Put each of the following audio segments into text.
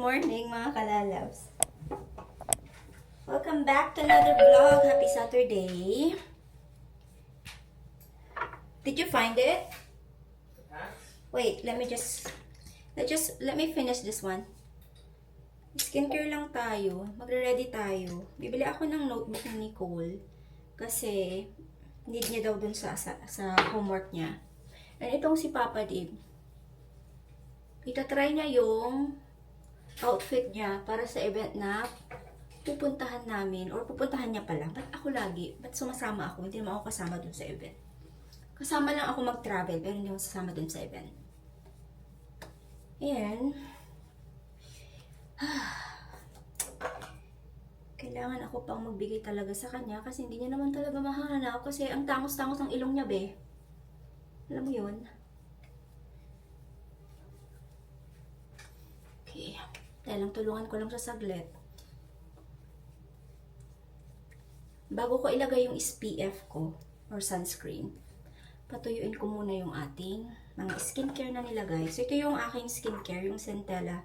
morning mga kalalabs. Welcome back to another vlog. Happy Saturday. Did you find it? Wait, let me finish this one. Skincare lang tayo. Magre-ready tayo. Bibili ako ng notebook ni Nicole kasi need niya daw dun sa homework niya. And itong si Papa Dib. Itatry niya yung outfit niya para sa event na pupuntahan namin or pupuntahan niya pala. Ba't ako lagi? Ba't sumasama ako? Hindi naman ako kasama dun sa event. Kasama lang ako mag-travel pero hindi ako sasama dun sa event. And kailangan ako pang magbigay talaga sa kanya kasi hindi niya naman talaga mahanap kasi ang tangos-tangos ng ilong niya, be. Alam mo yun? Okay. Dahil lang tulungan ko lang siya saglit. Bago ko ilagay yung SPF ko or sunscreen, patuyuin ko muna yung ating mga skincare na nilagay. So, ito yung aking skincare, yung Centella.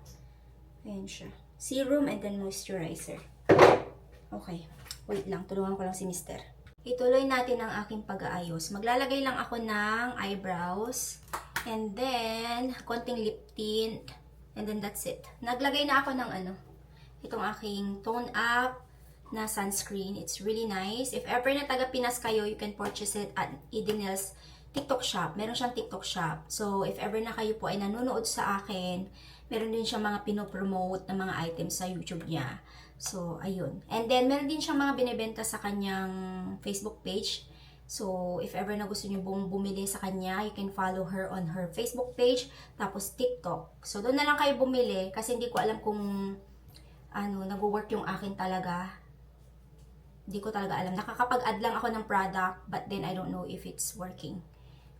Ayan siya. Serum and then moisturizer. Okay. Wait lang. Tulungan ko lang si Mister. Ituloy natin ang aking pag-aayos. Maglalagay lang ako ng eyebrows. And then, konting lip tint. And then, that's it. Naglagay na ako ng itong aking tone up na sunscreen. It's really nice. If ever na taga Pinas kayo, you can purchase it at Edenel's TikTok shop. Meron siyang TikTok shop. So, if ever na kayo po ay nanonood sa akin, meron din siyang mga pinopromote na mga items sa YouTube niya. So, ayun. And then, meron din siyang mga binibenta sa kanyang Facebook page. So, if ever na gusto niyo bumili sa kanya, you can follow her on her Facebook page, tapos TikTok. So, doon na lang kayo bumili kasi hindi ko alam kung nag-work yung akin talaga. Hindi ko talaga alam. Nakakapag-add lang ako ng product, but then I don't know if it's working.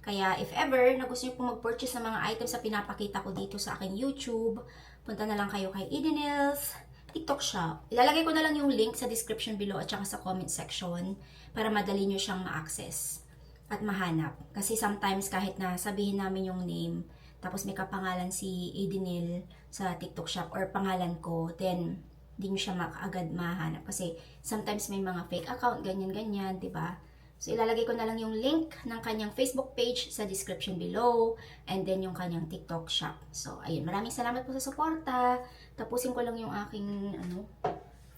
Kaya if ever na gusto niyo pong mag-purchase ng mga items na pinapakita ko dito sa aking YouTube, punta na lang kayo kay Edenel's TikTok shop. Ilalagay ko na lang yung link sa description below at saka sa comment section para madali nyo siyang ma-access at mahanap. Kasi sometimes kahit na sabihin namin yung name, tapos may kapangalan si Edenel sa TikTok shop or pangalan ko, then hindi nyo siya agad mahanap. Kasi sometimes may mga fake account, ganyan-ganyan, diba? So, ilalagay ko na lang yung link ng kanyang Facebook page sa description below and then yung kanyang TikTok shop. So, ayun. Maraming salamat po sa suporta. Tapusin ko lang yung aking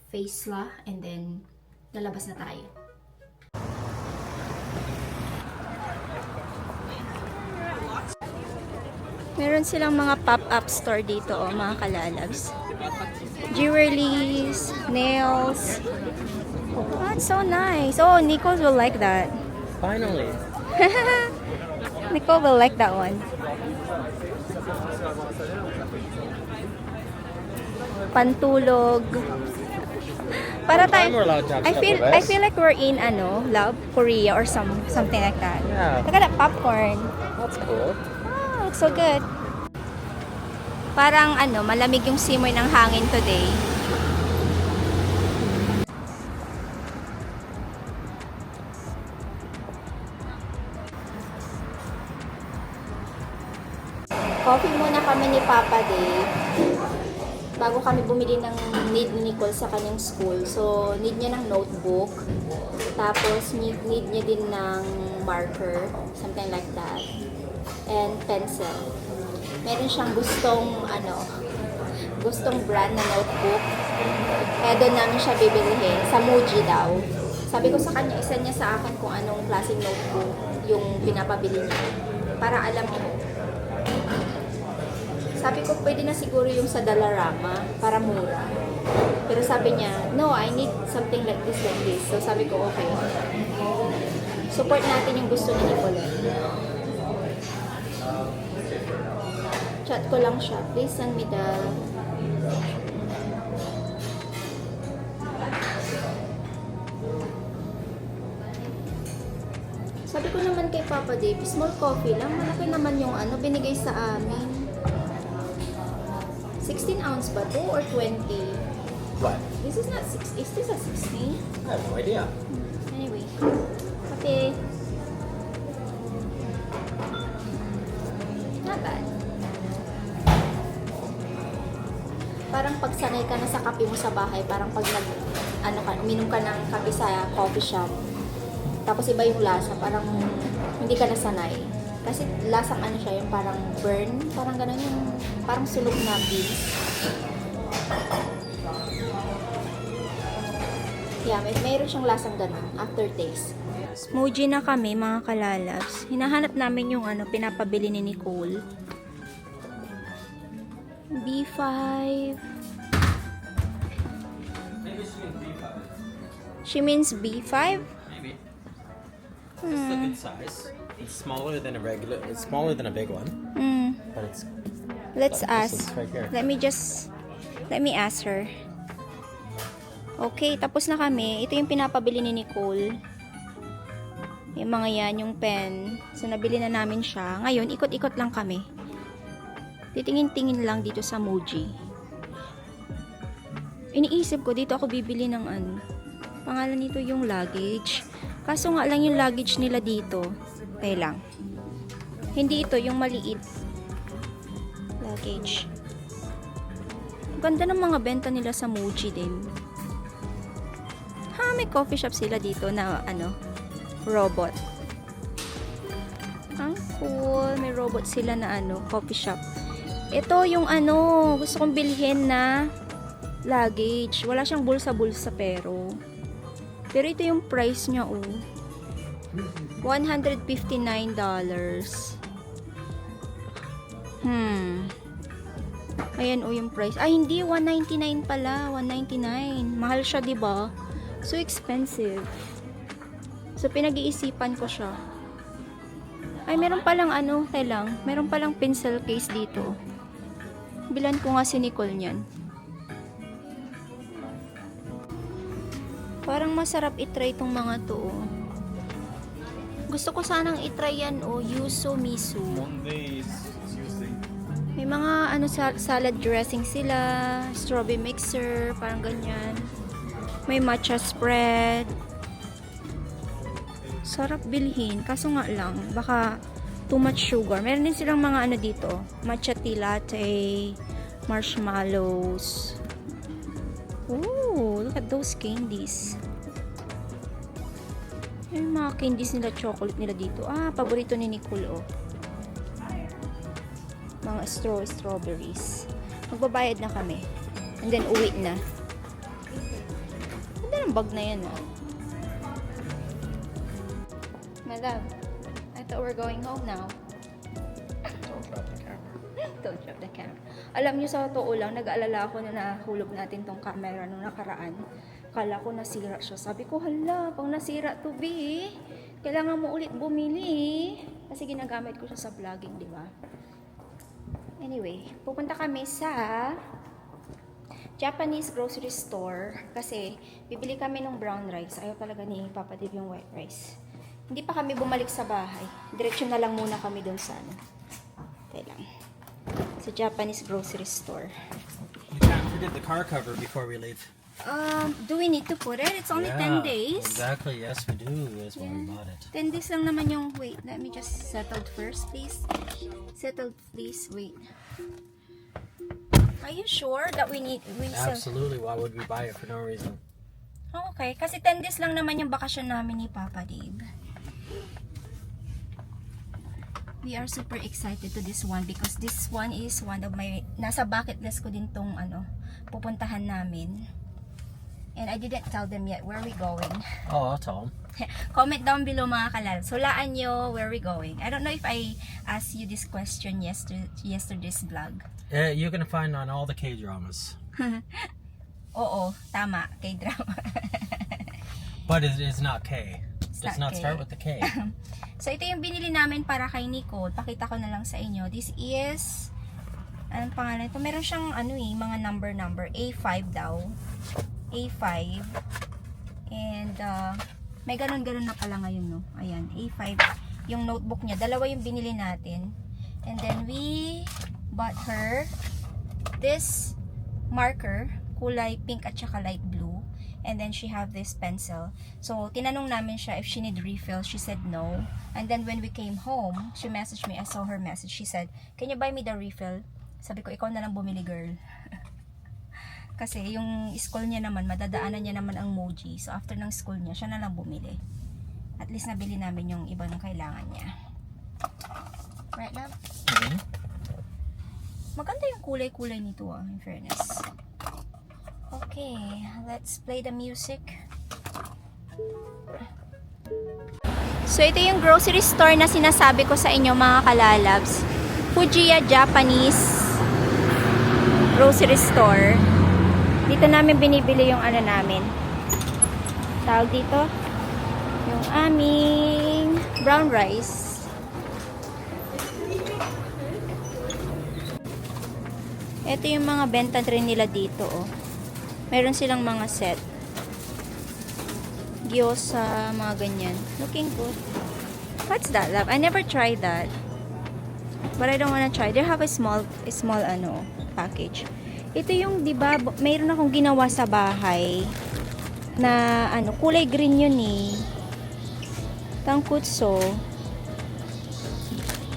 face la and then lalabas na tayo. Meron silang mga pop-up store dito, mga kalalabs. Jewelries, nails. Oh, that's so nice. Oh, Nicole will like that. Finally. Nicole will like that one. Pantulog. Para tayo. I feel like we're in Love Korea or something like that. Yeah. Look at that popcorn. That's cool. Oh, looks so good. Parang malamig yung simoy ng hangin today. Coffee muna kami ni Papa Dave bago kami bumili ng need ni Nicole sa kanyang school. So, need niya ng notebook. Tapos, need niya din ng marker. Something like that. And pencil. Meron siyang gustong brand na notebook. Kaya doon namin siya bibilihin. Sa Muji daw. Sabi ko sa kanya, isa niya sa akin kung anong klaseng notebook yung pinapabili niya. Para alam mo. Sabi ko, pwede na siguro yung sa Dalarama para mura. Pero sabi niya, no, I need something like this, like this. So sabi ko, okay. Support natin yung gusto ni Nicole. Chat ko lang siya. Please send me the... Sabi ko naman kay Papa Dave, small coffee lang. Malaki naman yung binigay sa amin. 16 ounce ba to or 20? What? This is not 6. Is this a 16? I have no idea. Anyway. Okay. Not bad. Parang pag sanay ka na sa kape mo sa bahay, parang pag uminom ka ng kape sa coffee shop, tapos iba yung lasa, parang hindi ka nasanay. Kasi lasang ano siya, yung parang burn, parang gano'n yung, parang sunog na beans. Yeah, mayroon siyang lasang gano'n, aftertaste. Muji na kami, mga kalalabs. Hinahanap namin yung pinapabili ni Nicole. B5. Maybe she means B5. She means B5? Maybe. It's a good size. It's smaller than a regular. It's smaller than a big one, but it's. Let's This ask. is right here. Let me ask her. Okay, tapos na kami. Ito yung pinapabili ni Nicole. Yung mga yan, yung pen. So, nabili na namin siya. Ngayon, ikot-ikot lang kami. Titingin-tingin lang dito sa Muji. Iniisip ko, dito ako bibili ng pangalan nito yung luggage. Kaso nga lang yung luggage nila dito. Kaya lang. Hindi ito, yung maliit. Luggage. Ganda ng mga benta nila sa Muji din. May coffee shop sila dito na robot. Ang cool. May robot sila na coffee shop. Ito yung gusto kong bilhin na luggage. Wala siyang bulsa-bulsa pero ito yung price niya $159. Ayan yung price. Ay, hindi. $199 pala. $199. Mahal siya, diba? So expensive. So, pinag-iisipan ko siya. Ay, meron palang meron palang pencil case dito. Bilan ko nga si Nicole niyan. Parang masarap itry itong mga to. Gusto ko sanang itry yan yuzu miso. May mga salad dressing sila, strawberry mixer, parang ganyan. May matcha spread. Sarap bilhin, kaso nga lang baka too much sugar. Meron din silang mga dito, matcha tea latte, marshmallows. Ooh, look at those candies. Yung mga candies nila, chocolate nila dito. Paborito ni Nicole mga strawberries. Magbabayad na kami. And then uwi na. Ganda ng bag na yan My love, I thought we're going home now. Don't drop the camera. Don't drop the camera. Alam niyo, sa totoo lang, nag-aalala ako na nahulog natin tong camera nung nakaraan. Kala ko nasira siya. Sabi ko, hala, pang nasira to be, kailangan mo ulit bumili. Kasi ginagamit ko siya sa vlogging, di ba? Anyway, pupunta kami sa Japanese grocery store kasi bibili kami ng brown rice. Ayaw talaga ni Papa Dave yung white rice. Hindi pa kami bumalik sa bahay. Diretso na lang muna kami doon sa sa Japanese grocery store. We can't forget the car cover before we leave. Do we need to put it? It's only 10 days. Exactly, yes we do. That's why we bought it. 10 days lang naman yung, wait, let me just settle first, please. Settled, please, wait. Are you sure that we Absolutely, why would we buy it for no reason? Okay, kasi 10 days lang naman yung bakasyon namin ni Papa Dave. We are super excited to this one because this one is one of my, nasa bucket list ko din tong pupuntahan namin. And I didn't tell them yet where we going. Oh, I'll tell them. Comment down below mga kalal. Hulaan nyo where we going. I don't know if I asked you this question yesterday's vlog. You're gonna find on all the K-dramas. Oo, tama. K-drama. But it is not K. It's Does not not K. start with the K. So, ito yung binili namin para kay Nicole. Pakita ko na lang sa inyo. This is, anong pangalan ito? Meron siyang mga number. A5 daw. A5. And, may ganun-ganun na pala ngayon, no? Ayan, A5. Yung notebook niya. Dalawa yung binili natin. And then, we bought her this marker. Kulay pink at saka light blue. And then, she have this pencil. So, tinanong namin siya if she need refill. She said no. And then, when we came home, she messaged me. I saw her message. She said, can you buy me the refill? Sabi ko, ikaw na lang bumili, girl. Kasi yung school niya naman, madadaanan niya naman ang Moji. So, after ng school niya, siya na lang bumili. At least nabili namin yung ibang kailangan niya. Right, love? Maganda yung kulay-kulay nito in fairness. Okay, let's play the music. So, ito yung grocery store na sinasabi ko sa inyo mga kalalabs. Fujiya Japanese grocery store. Dito namin binibili yung ano namin. Tawag dito? Yung aming brown rice. Ito yung mga benta rin nila dito, oh. Meron silang mga set. Gyoza, mga ganyan. Looking good. What's that, love? I never tried that. But I don't wanna try. They have a small ano, package. Ito yung, di ba, mayroon akong ginawa sa bahay na ano, kulay green yun eh. Tangkutso.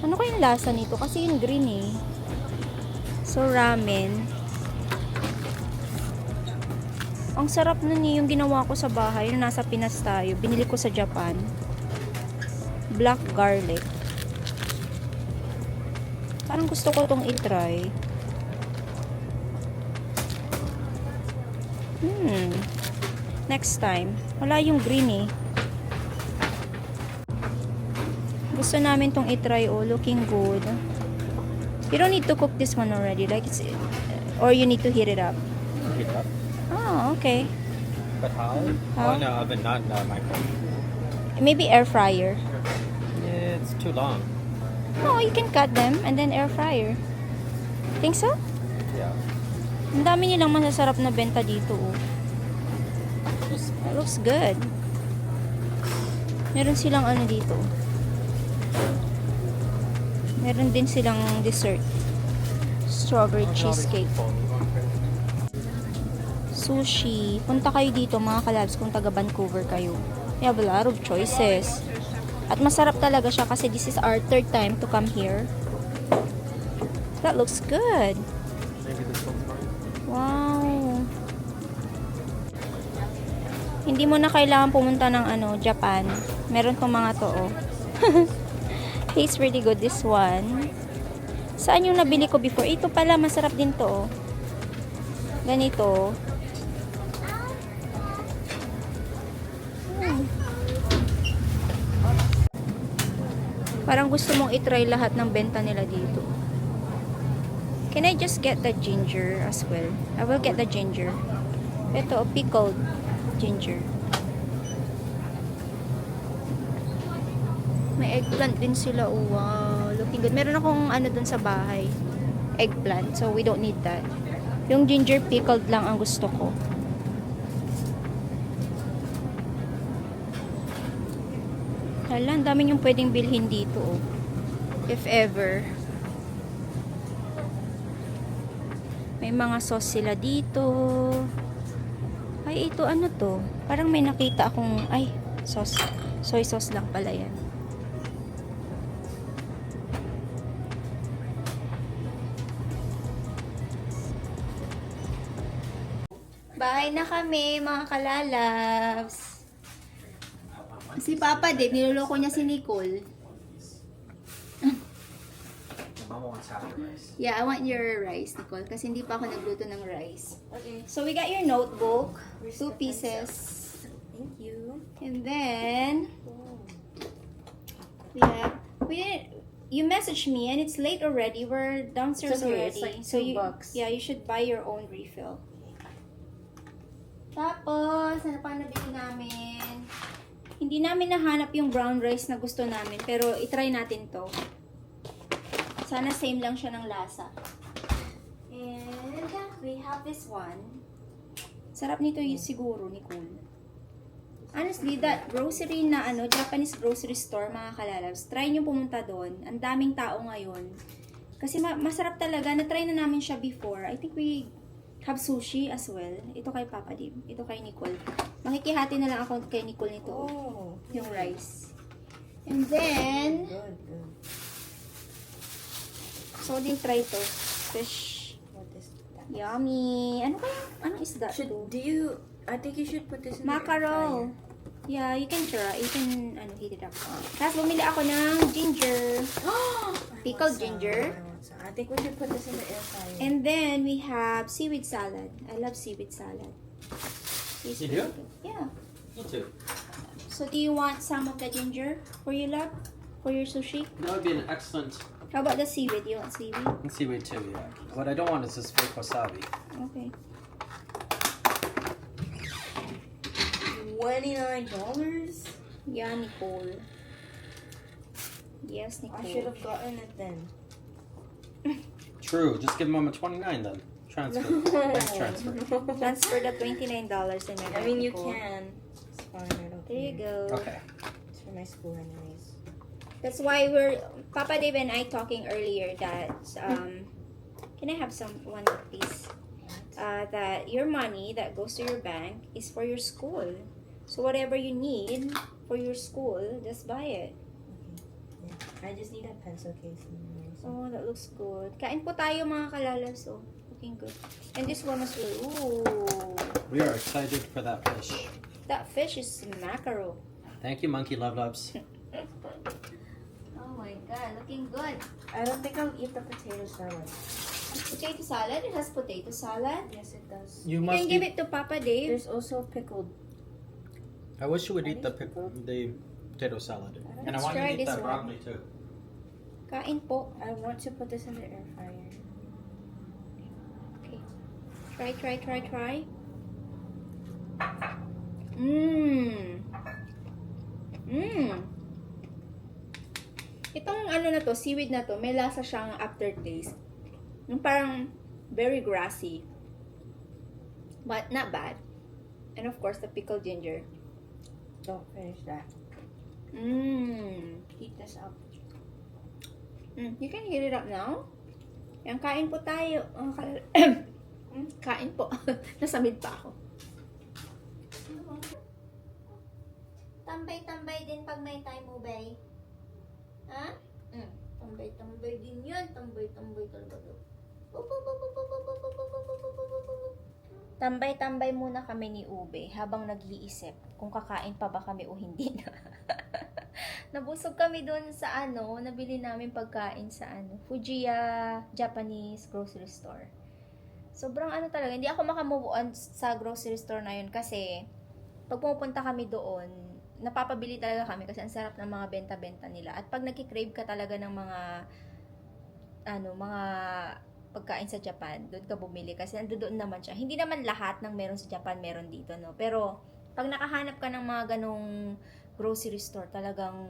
Ano kayong lasa nito? Kasi yung green eh. So, ramen. Ang sarap nun eh, yung ginawa ko sa bahay, yung nasa Pinas tayo. Binili ko sa Japan. Black garlic. Parang gusto ko itong i-try. Next time. Wala yung green eh. Gusto namin itong i-try, oh. Looking good. You don't need to cook this one already. Like it's, or you need to heat it up. Heat it up. Oh, okay. But how? How? Oh, no, oven, not in the microwave. Maybe air fryer. It's too long. Oh, you can cut them and then air fryer. Think so? Yeah. Ang dami nilang masasarap na benta dito, oh. It looks good. Meron silang ano dito. Meron din silang dessert. Strawberry cheesecake. Sushi. Punta kayo dito mga kalabs kung taga Vancouver kayo. You have a lot of choices. At masarap talaga siya kasi this is our third time to come here. That looks good. Maybe this one's fine. Wow. Hindi mo na kailangan pumunta ng ano, Japan. Meron tong mga to, oh. Tastes really good, this one. Saan yung nabili ko before? Ito pala, masarap din to, oh. Ganito. Parang gusto mong itry lahat ng benta nila dito. Can I just get the ginger as well? I will get the ginger. Ito, pickled ginger. May eggplant din sila. Oh, wow. Looking good. Meron akong ano dun sa bahay. Eggplant. So, we don't need that. Yung ginger pickled lang ang gusto ko. Hala, ang dami yung pwedeng bilhin dito, oh. If ever. May mga sauce sila dito. Ay, ito ano to? Parang may nakita akong, ay, sauce. Soy sauce lang pala yan. Bahay na kami, mga kalalabs. Si Papa din, niloloko niya si Nicole. Mama wants half the rice. Yeah, I want your rice, Nicole, kasi hindi pa ako nagluto ng rice. Okay. So, we got your notebook. 2 pieces. Thank you. And then, you messaged me and it's late already. We're downstairs It's okay, already. it's like so $2. Yeah, you should buy your own refill. Tapos, ano pa nabili namin? Hindi namin nahanap yung brown rice na gusto namin, pero itry natin to. Sana same lang siya ng lasa. And we have this one. Sarap nito yung siguro, Nicole. Honestly, that grocery na ano, Japanese grocery store, mga kalalabs, try nyo pumunta doon. Ang daming tao ngayon. Kasi masarap talaga. Na-try na namin siya before. I think we have sushi as well. Ito kay Papa Dim. Ito kay Nicole. Makikihati na lang ako kay Nicole nito. Oh, Yung rice. And then, good, good. so din try to. Fish. What is that? Yummy! Ano kaya? Anong isda to? I think you should put this in the air Mackerel. Yeah, you can try. You can heat it up. Tapos bumili ako ng ginger. fryer. Pickled ginger. I think we should put this in the air fryer. And then we have seaweed salad. I love seaweed salad. It's You really do? good. Yeah. Me too. So do you want some of the ginger for your love? For your sushi? That would be an excellent How about the seaweed? You want seaweed? seaweed too, yeah. What I don't want is this fake wasabi. Okay. $29? Yeah, Nicole. Yes, Nicole. I should have gotten it then. True, just give Mama 29 then. Transfer. Bank transfer. Transfer the $29 in my I mean, you Nicole. can. It's fine. I don't There you care. go. Okay. It's for my school anyways. That's why Papa Dave and I talking earlier that, can I have one please? That your money that goes to your bank is for your school. So whatever you need for your school, just buy it. Okay. Yeah. I just need a pencil case. Oh, that looks good. Kain po tayo mga kalalas. Oh, looking good. And this one as well. Ooh. We are excited for that fish. That fish is mackerel. Thank you, Monkey Love Loves. Oh my god, looking good. I don't think I'll eat the potato salad. Potato salad? It has potato salad. Yes, it does. You You must can give eat, it to Papa Dave. There's also pickled. I wish you would eat the Are these the potato salad. And I Let's want you try to eat this that one. broccoli too. Kain po. I want to put this in the air fryer. Okay. Try. Mmm. Itong ano na to, seaweed na to, may lasa siyang aftertaste. Yung parang very grassy. But not bad. And of course, the pickled ginger. Don't finish that. Heat this up. You can heat it up now. Yan, kain po tayo. Kain po. Nasamid pa ako. Tambay-tambay din pag may time mo, bay. Ha? Tambay-tambay din yan. Tambay-tambay talaga to. Tambay-tambay muna kami ni Ube habang nag-iisip kung kakain pa ba kami o hindi na. Nabusog kami doon sa nabili namin pagkain sa Fujiya Japanese grocery store. Sobrang talaga, hindi ako makamove on sa grocery store na yun kasi pag pupunta kami doon, napapabili talaga kami kasi ang sarap ng mga benta-benta nila. At pag nagki-crave ka talaga ng mga mga pagkain sa Japan, doon ka bumili kasi nandoon naman siya. Hindi naman lahat ng meron sa Japan meron dito, no. Pero pag nakahanap ka ng mga ganong grocery store, talagang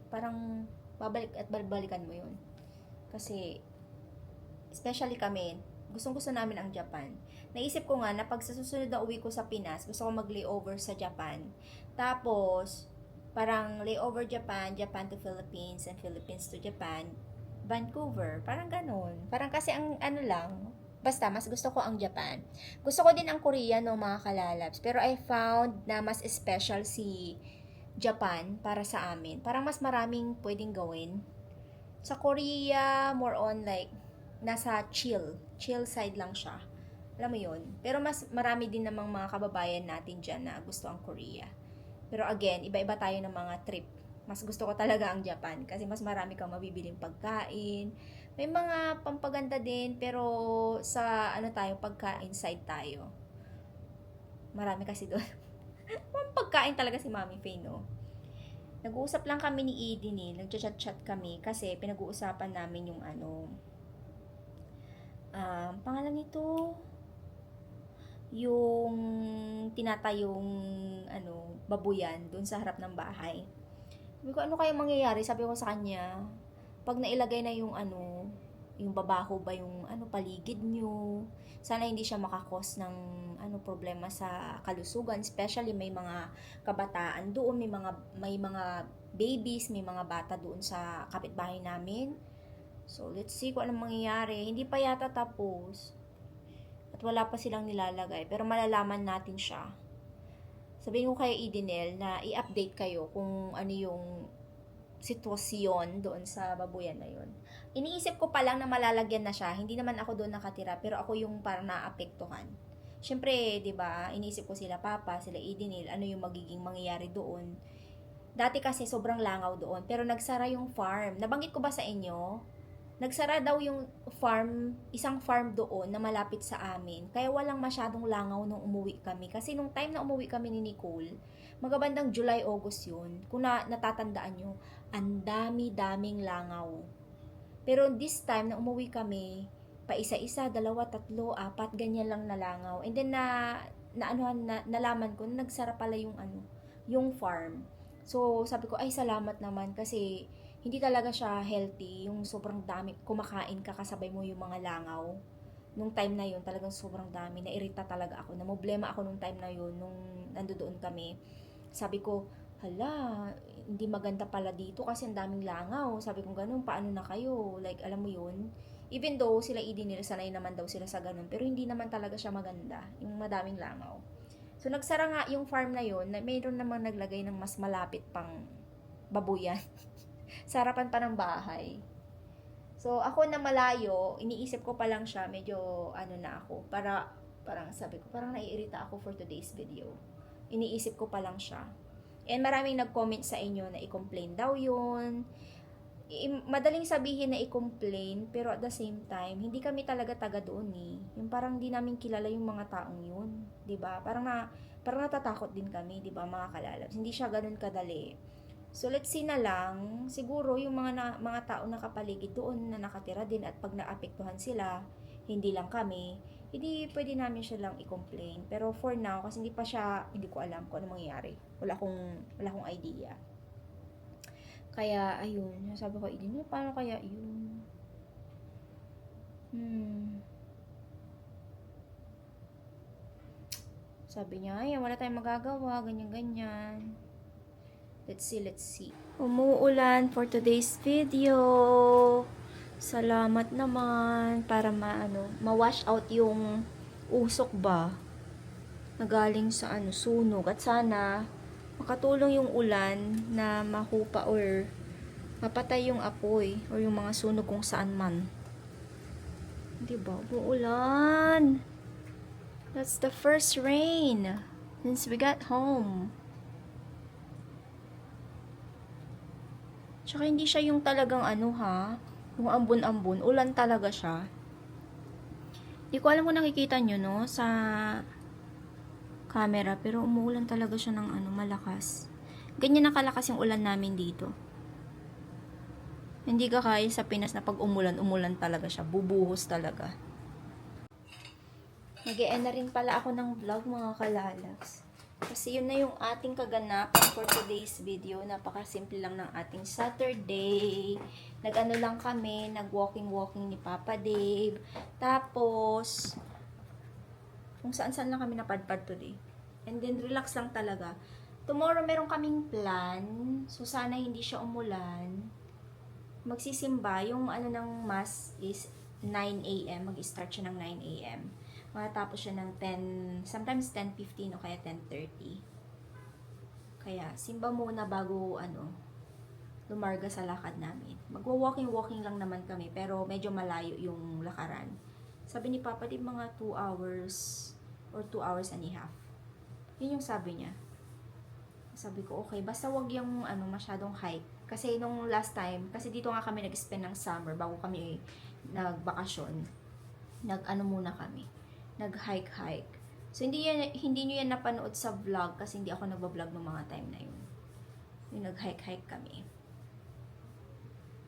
parang babalik at babalikan mo 'yun. Kasi especially kami, gustong-gusto namin ang Japan. Naisip ko nga na pag sa susunod na uwi ko sa Pinas, gusto ko mag-layover sa Japan. Tapos parang layover Japan, Japan to Philippines, and Philippines to Japan, Vancouver, parang ganun. Parang kasi ang basta mas gusto ko ang Japan. Gusto ko din ang Korea, no, mga kalalabs. Pero I found na mas special si Japan para sa amin. Parang mas maraming pwedeng gawin. Sa Korea, more on like, nasa chill side lang siya. Alam mo yun? Pero mas marami din namang mga kababayan natin dyan na gusto ang Korea. Pero again, iba-iba tayo ng mga trip. Mas gusto ko talaga ang Japan kasi mas marami kang mabibiling pagkain. May mga pampaganda din, pero sa pagkain side tayo. Marami kasi doon. Pagkain talaga si Mami Faye, no? Nag-uusap lang kami ni Eden, nagchat-chat kami kasi pinag-uusapan namin yung pangalan nito, yung tinatayong babuyan doon sa harap ng bahay. Sabi ko, ano kaya mangyayari? Sabi ko sa kanya, pag nailagay na yung yung babaho ba yung paligid nyo, sana hindi siya makakos ng problema sa kalusugan, especially may mga kabataan doon, may mga babies, may mga bata doon sa kapitbahay namin. So, let's see kung anong mangyayari. Hindi pa yata tapos. At wala pa silang nilalagay. Pero malalaman natin siya. Sabihin ko kay Edenel na i-update kayo kung ano yung sitwasyon doon sa babuyan na yun. iniisip ko pa lang na malalagyan na siya. Hindi naman ako doon nakatira, pero ako yung parang naapektuhan. Siyempre, 'di ba? Iniisip ko sila Papa, sila Edenil, ano yung magiging mangyayari doon. Dati kasi sobrang langaw doon, pero nagsara yung farm. Nabanggit ko ba sa inyo? Nagsara daw yung farm, isang farm doon na malapit sa amin. Kaya walang masyadong langaw nung umuwi kami. Kasi nung time na umuwi kami ni Nicole, magabandang July, August yun. Kung natatandaan nyo, ang dami-daming langaw. Pero this time na umuwi kami, pa isa-isa, dalawa, tatlo, apat, ganyan lang na langaw. And then nalaman ko na nagsara pala yung farm. So sabi ko, ay salamat naman kasi hindi talaga siya healthy, yung sobrang dami, kumakain ka kasabay mo yung mga langaw. Nung time na yun, talagang sobrang dami, nairita talaga ako, namblema ako nung time na yun, nung nandoon kami. Sabi ko, hala, hindi maganda pala dito kasi ang daming langaw. Sabi ko ganun, paano na kayo? Like, alam mo yun? Even though sila Edenil, sanay naman daw sila sa ganun, pero hindi naman talaga siya maganda, yung madaming langaw. So, nagsara nga yung farm na yun, na mayroon namang naglagay ng mas malapit pang babuyan. Sa harapan pa ng bahay. So, ako na malayo, iniisip ko pa lang siya, medyo na ako. Parang sabi ko, parang naiirita ako for today's video. Iniisip ko pa lang siya. And maraming nag-comment sa inyo na i-complain daw yun. Madaling sabihin na i-complain, pero at the same time, hindi kami talaga taga doon eh. Yung parang di namin kilala yung mga taong yun. 'Di ba? Parang natatakot din kami, 'di ba mga kalalabs? Hindi siya ganun kadali. So, let's see na lang, siguro yung mga tao nakapaligid doon na nakatira din at pag naapektuhan sila, hindi lang kami, hindi pwede namin siya lang i-complain. Pero for now, kasi hindi ko alam kung ano mangyayari. Wala akong idea. Kaya, ayun, sabi ko, paano kaya yun? Sabi niya, ay, wala tayong magagawa, ganyan-ganyan. Let's see. Umuulan for today's video. Salamat naman para ma-wash out yung usok ba na galing sa sunog. At sana makatulong yung ulan na mahupa or mapatay yung apoy or yung mga sunog kung saan man. Diba? Umuulan. That's the first rain since we got home. Tsaka hindi siya yung talagang yung ambon-ambon. Ulan talaga siya. Hindi ko alam kung nakikita nyo, no, sa camera. Pero umuulan talaga siya ng malakas. Ganyan nakalakas yung ulan namin dito. Hindi ka kaya sa Pinas na pag umulan talaga siya. Bubuhos talaga. Nag-e-end na rin pala ako ng vlog, mga kalalags. Kasi yun na yung ating kaganapan for today's video. Napakasimple lang ng ating Saturday. Nag-ano lang kami, nag-walking ni Papa Dave. Tapos, kung saan-saan lang kami napadpad today. And then, relax lang talaga. Tomorrow, meron kaming plan. So, sana hindi siya umulan. Magsisimba. Yung ng mass is 9 a.m. Mag-start siya ng 9 a.m. Matapos siya ng 10, sometimes 10:15 o kaya 10:30. Kaya, simba muna bago, lumarga sa lakad namin. Magwa-walking lang naman kami, pero medyo malayo yung lakaran. Sabi ni Papa, di mga 2 hours or 2 hours and a half. Yun yung sabi niya. Sabi ko, okay, basta wag yung, masyadong hike. Kasi nung last time, kasi dito nga kami nag-spend ng summer bago kami nagbakasyon. Muna kami. Nag-hike. So, hindi nyo yan napanood sa vlog kasi hindi ako nagbablog ng mga time na yun. Yung nag-hike kami.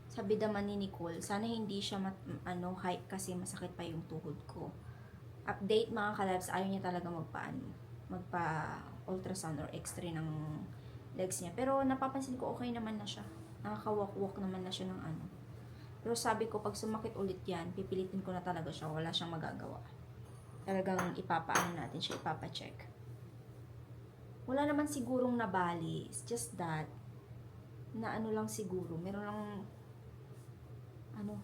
Sabi naman ni Nicole, sana hindi siya hike kasi masakit pa yung tuhod ko. Update mga kalabs, ayaw niya talaga magpa-ultrasound or x-ray ng legs niya. Pero napapansin ko okay naman na siya. Nakaka-walk naman na siya ng Pero sabi ko, pag sumakit ulit yan, pipilitin ko na talaga siya. Wala siyang magagawa. Talagang natin siya, ipapa-check. Wala naman sigurong nabali. It's just that, na lang siguro. Meron lang,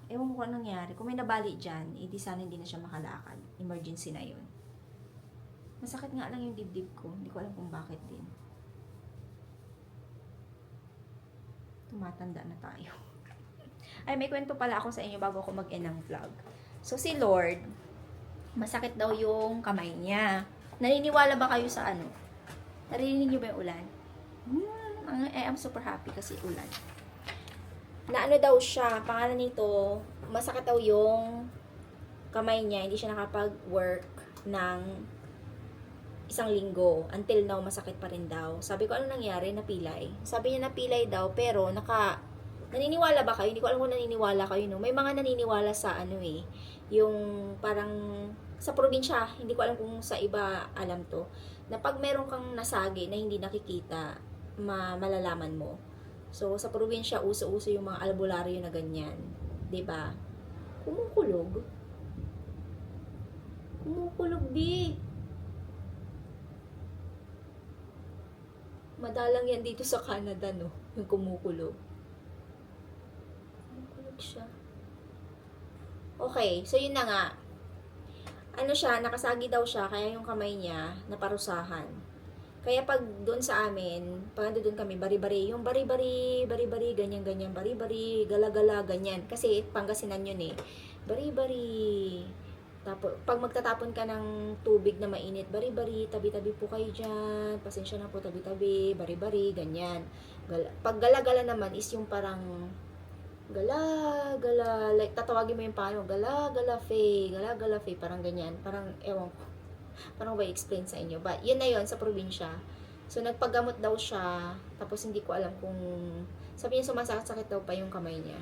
ewan ko anong nangyari. Kung may nabali dyan, di sana hindi na siya makalakad. Emergency na yun. Masakit nga lang yung dibdib ko. Hindi ko alam kung bakit din. Tumatanda na tayo. Ay, may kwento pala ako sa inyo bago ako mag-end ng vlog. So, si Lord, masakit daw yung kamay niya. Naniniwala ba kayo sa ano? Narinig niyo ba yung ulan? I'm super happy kasi ulan. Na ano daw siya, pangalan nito, masakit daw yung kamay niya, hindi siya nakapag-work ng 1 linggo. Until now, masakit pa rin daw. Sabi ko, ano nangyari? Napilay. Sabi niya napilay daw, pero naniniwala ba kayo? Hindi ko alam kung naniniwala kayo, no? May mga naniniwala sa ano eh, yung parang sa probinsya, hindi ko alam kung sa iba alam to, na pag meron kang nasagi na hindi nakikita, malalaman mo. So, sa probinsya, uso-uso yung mga albularyo na ganyan. 'Di ba? Kumukulog. Kumukulog, B. Madalang yan dito sa Canada, no? Yung kumukulog. Kumukulog siya. Okay, so yun na nga. Ano siya, nakasagi daw siya, kaya yung kamay niya, naparusahan. Kaya pag doon sa amin, pag doon kami, bari-bari, yung bari-bari, ganyan-ganyan, bari-bari, gala-gala, ganyan. Kasi Pangasinan yun eh. Bari-bari. Tapos, pag magtatapon ka ng tubig na mainit, bari-bari, tabi-tabi po kayo dyan, pasensya na po, tabi-tabi, bari-bari, ganyan. Pag gala-gala naman is yung parang gala, like tatawagin mo yung paano, gala, Faye, parang ganyan, parang ewan ko, parang ba i-explain sa inyo, but yun na yun sa probinsya. So nagpagamot daw siya, tapos hindi ko alam kung, sabi niya sumasakit daw pa yung kamay niya.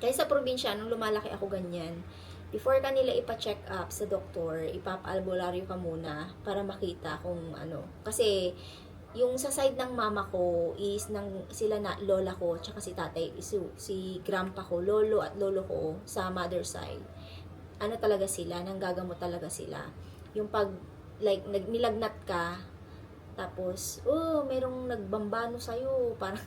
Kaya sa probinsya, nung lumalaki ako ganyan, before kanila ipa-check up sa doktor, ipapa-albularyo ka muna para makita kung ano, kasi yung sa side ng mama ko is sila na lola ko tsaka si tatay, si grandpa ko, lolo at lolo ko sa mother side. Ano talaga sila, nanggagamot talaga sila. Yung pag like nilagnat ka, tapos merong nagbambano sa iyo, parang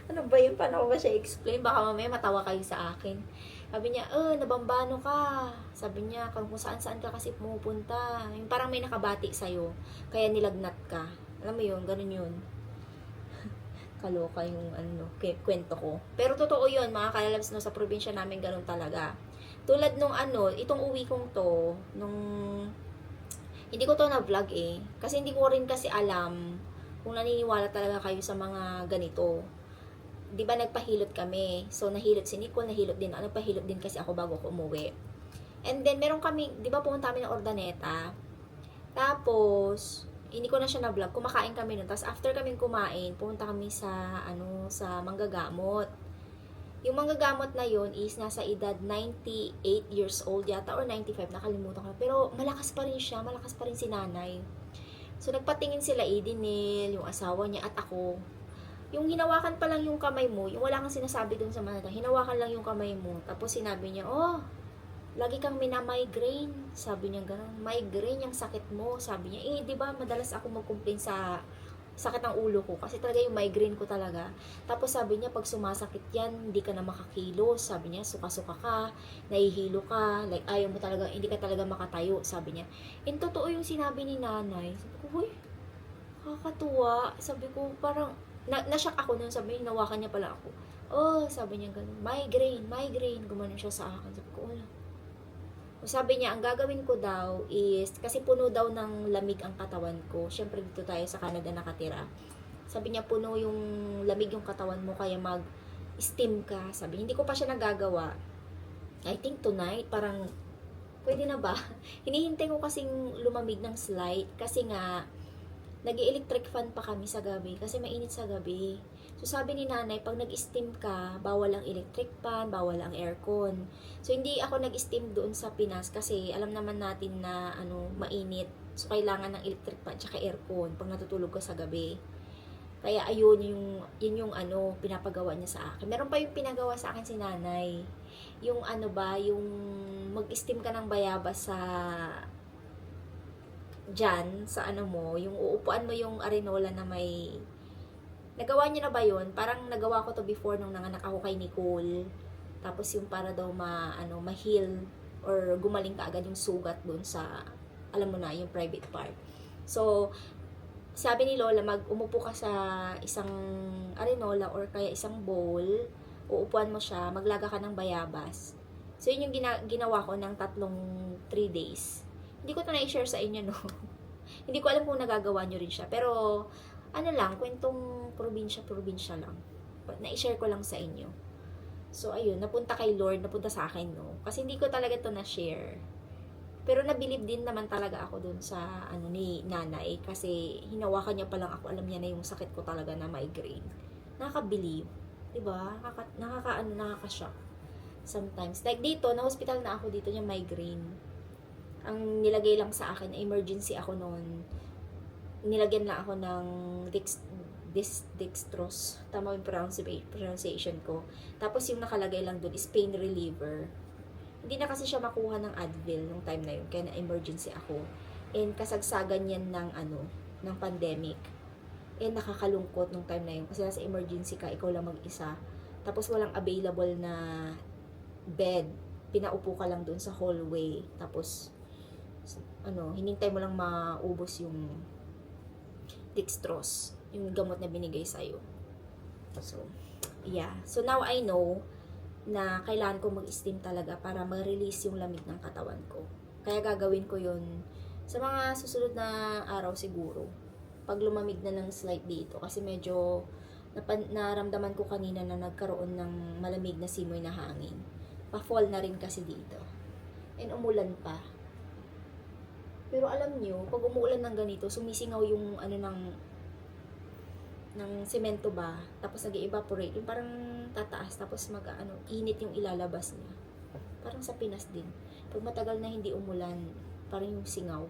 ano ba yun, paano ba siya explain? Baka mamaya matawa kayo sa akin. Sabi niya, nabambano ka. Sabi niya, kung saan-saan ka kasi pumupunta. Yung parang may nakabati sa'yo, kaya nilagnat ka. Alam mo yun, ganun yun. Kaloka yung kwento ko. Pero totoo yun, mga kalalabs, no, sa probinsya namin ganun talaga. Tulad nung itong uwi kong to, hindi ko to na-vlog eh. Kasi hindi ko rin kasi alam kung naniniwala talaga kayo sa mga ganito. Di ba nagpahilot kami? So, nahilot si Nicole, nahilot din. Nagpahilot din kasi ako bago ako umuwi. And then, meron kami, di ba pumunta kami ng Ordaneta? Tapos, hindi ko na siya na-vlog. Kumakain kami nun. Tapos, after kami kumain, pumunta kami sa, sa manggagamot. Yung manggagamot na yun is nasa edad 98 years old yata or 95, nakalimutan ko. Pero, malakas pa rin siya. Malakas pa rin si nanay. So, nagpatingin sila, Edinel, yung asawa niya, at ako. Yung hinawakan pa lang yung kamay mo, yung wala kang sinasabi dun sa mga, hinawakan lang yung kamay mo, tapos sinabi niya, lagi kang mina-migraine, sabi niya gano'n, migraine yung sakit mo, sabi niya, di ba madalas ako mag-complain sa sakit ng ulo ko, kasi talaga yung migraine ko talaga, tapos sabi niya, pag sumasakit yan, hindi ka na makakilos, sabi niya, suka-suka ka, nahihilo ka, like ayaw mo talaga, hindi ka talaga makatayo, sabi niya, totoo yung sinabi ni nanay, sabi ko, huy, kakatuwa, sabi ko, parang, na-shock ako nun, sabi niya, hinawakan niya pala ako. Sabi niya gano'n, migraine, gumanon siya sa akin. Sabi ko, wala. Sabi niya, ang gagawin ko daw is, kasi puno daw ng lamig ang katawan ko. Siyempre, dito tayo sa Canada nakatira. Sabi niya, puno yung lamig yung katawan mo, kaya mag-steam ka. Sabi, hindi ko pa siya nagagawa. I think tonight, parang, pwede na ba? Hinihintay ko kasing lumamig ng slight, kasi nga, nag-electric fan pa kami sa gabi kasi mainit sa gabi. So sabi ni nanay, pag nag-steam ka, bawal ang electric fan, bawal ang aircon. So hindi ako nag-steam doon sa Pinas kasi alam naman natin na mainit. So kailangan ng electric fan tsaka aircon pag natutulog ka sa gabi. Kaya ayun yung pinapagawa niya sa akin. Meron pa yung pinagawa sa akin si nanay. Yung yung mag-steam ka ng bayabas sa dyan, sa yung uupuan mo yung arenola na may, nagawa niyo na ba yun? Parang nagawa ko to before nung nanganak ako kay Nicole. Tapos yung para daw ma-heal or gumaling ka agad yung sugat dun sa, alam mo na, yung private part. So, sabi ni Lola, umupo ka sa isang arenola or kaya isang bowl, uupuan mo siya, maglaga ka ng bayabas. So, yun yung ginawa ko ng 3 days. Hindi ko ito na-share sa inyo, no? Hindi ko alam kung nagagawa nyo rin siya. Pero, ano lang, kwentong probinsya lang. Na-share ko lang sa inyo. So, ayun, napunta kay Lord, napunta sa akin, no? Kasi hindi ko talaga ito na-share. Pero nabilib din naman talaga ako dun sa, ni nanay. Kasi, hinawakan niya pa lang ako, alam niya na yung sakit ko talaga na migraine. Nakakabilib. Diba? Nakaka-shock. Sometimes. Like dito, na-hospital na ako dito yung migraine. Ang nilagay lang sa akin, emergency ako noon. Nilagyan lang ako ng dextrose. Tama yung pronunciation ko. Tapos yung nakalagay lang doon is pain reliever. Hindi na kasi siya makuha ng Advil nung time na yun. Kaya na-emergency ako. And kasagsagan yan ng pandemic. And nakakalungkot nung time na yun. Kasi nasa emergency ka, ikaw lang mag-isa. Tapos walang available na bed. Pinaupo ka lang doon sa hallway. Tapos, hinintay mo lang maubos yung dextrose. Yung gamot na binigay sa'yo. So, yeah. So, now I know na kailangan ko mag-steam talaga para ma-release yung lamig ng katawan ko. Kaya gagawin ko yun sa mga susunod na araw siguro. Pag lumamig na ng slight dito. Kasi medyo naramdaman ko kanina na nagkaroon ng malamig na simoy na hangin. Pa-fall na rin kasi dito. And umulan pa. Pero alam nyo, pag umuulan ng ganito, sumisingaw yung ng semento ba, tapos nag-evaporate, yung parang tataas, tapos init yung ilalabas niya. Parang sa Pinas din. Pag matagal na hindi umulan, parang yung singaw,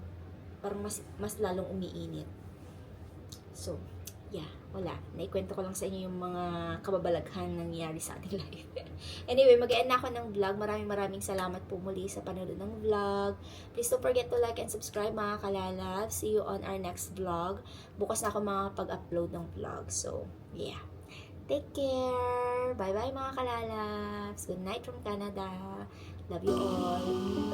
parang mas lalong umiinit. So, yeah, wala. Naikwento ko lang sa inyo yung mga kababalaghan nangyayari sa ating life. Anyway, mag-end na ako ng vlog. Maraming salamat po muli sa panonood ng vlog. Please don't forget to like and subscribe mga kalalab. See you on our next vlog. Bukas na ako pag-upload ng vlog. So, yeah. Take care! Bye-bye mga kalalabs! Good night from Canada! Love you all!